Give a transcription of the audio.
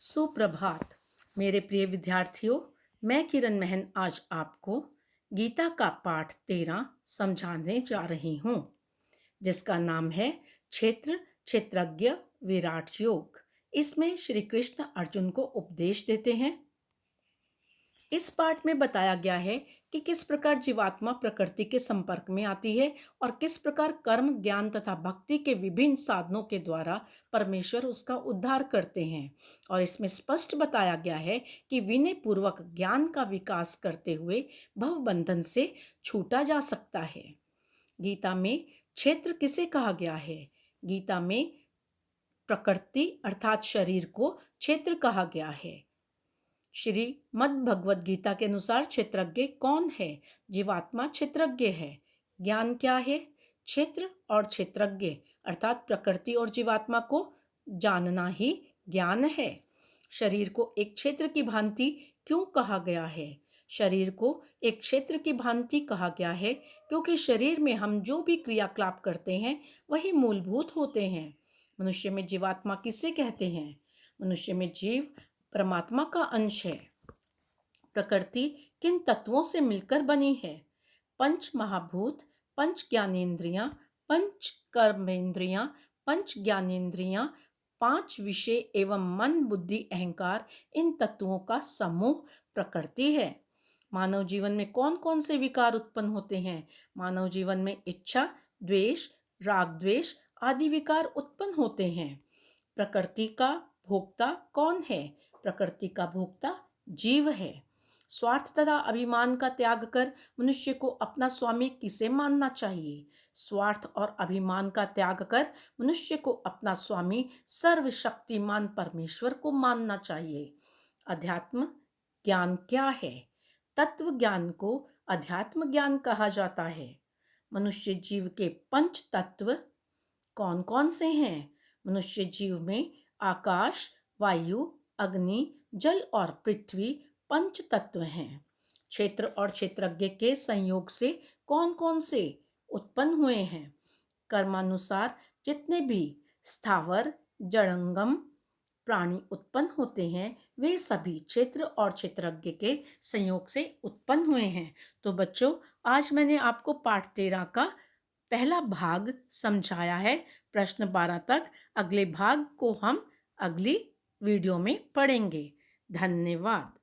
सुप्रभात मेरे प्रिय विद्यार्थियों। मैं किरण महन आज आपको गीता का पाठ 13 समझाने जा रही हूँ, जिसका नाम है क्षेत्र क्षेत्रज्ञ विराट योग। इसमें श्री कृष्ण अर्जुन को उपदेश देते हैं। इस पाठ में बताया गया है कि किस प्रकार जीवात्मा प्रकृति के संपर्क में आती है और किस प्रकार कर्म, ज्ञान तथा भक्ति के विभिन्न साधनों के द्वारा परमेश्वर उसका उद्धार करते हैं। और इसमें स्पष्ट बताया गया है कि विनय पूर्वक ज्ञान का विकास करते हुए भव बंधन से छूटा जा सकता है। गीता में क्षेत्र किसे कहा गया है? गीता में प्रकृति अर्थात शरीर को क्षेत्र कहा गया है। श्रीमद् भगवद गीता के अनुसार क्षेत्रज्ञ कौन है? जीवात्मा क्षेत्रज्ञ है। ज्ञान क्या है? क्षेत्र और क्षेत्रज्ञ अर्थात प्रकृति और जीवात्मा को जानना ही ज्ञान है। शरीर को एक क्षेत्र की भांति क्यों कहा गया है? शरीर को एक क्षेत्र की भांति कहा गया है क्योंकि शरीर में हम जो भी क्रियाकलाप करते हैं वही मूलभूत होते हैं। मनुष्य में जीवात्मा किसे कहते हैं? मनुष्य में जीव परमात्मा का अंश है। प्रकृति किन तत्वों से मिलकर बनी है? पंच महाभूत, पंच ज्ञानेंद्रियां, पंच कर्मेंद्रियां, पंच ज्ञानेंद्रियां, 5 विषय एवं मन, बुद्धि, अहंकार, इन तत्वों का समूह प्रकृति है। मानव जीवन में कौन कौन से विकार उत्पन्न होते हैं? मानव जीवन में इच्छा, द्वेष, राग, द्वेष आदि विकार उत्पन्न होते हैं। प्रकृति का भोक्ता कौन है? प्रकृति का भोक्ता जीव है। स्वार्थ तथा अभिमान का त्याग कर मनुष्य को अपना स्वामी किसे मानना चाहिए? स्वार्थ और अभिमान का त्याग कर मनुष्य को अपना स्वामी सर्वशक्तिमान परमेश्वर को मानना चाहिए। अध्यात्म ज्ञान क्या है? तत्व ज्ञान को अध्यात्म ज्ञान कहा जाता है। मनुष्य जीव के पंच तत्व कौन कौन से हैं? मनुष्य जीव में आकाश, वायु, अग्नि, जल और पृथ्वी पंच तत्व हैं। क्षेत्र और क्षेत्रज्ञ के संयोग से कौन कौन से उत्पन्न हुए हैं? कर्मानुसार जितने भी स्थावर, जड़ंगम प्राणी उत्पन्न होते हैं वे सभी क्षेत्र और क्षेत्रज्ञ के संयोग से उत्पन्न हुए हैं। तो बच्चों, आज मैंने आपको पाठ 13 का पहला भाग समझाया है, प्रश्न 12 तक। अगले भाग को हम अगली वीडियो में पढ़ेंगे। धन्यवाद।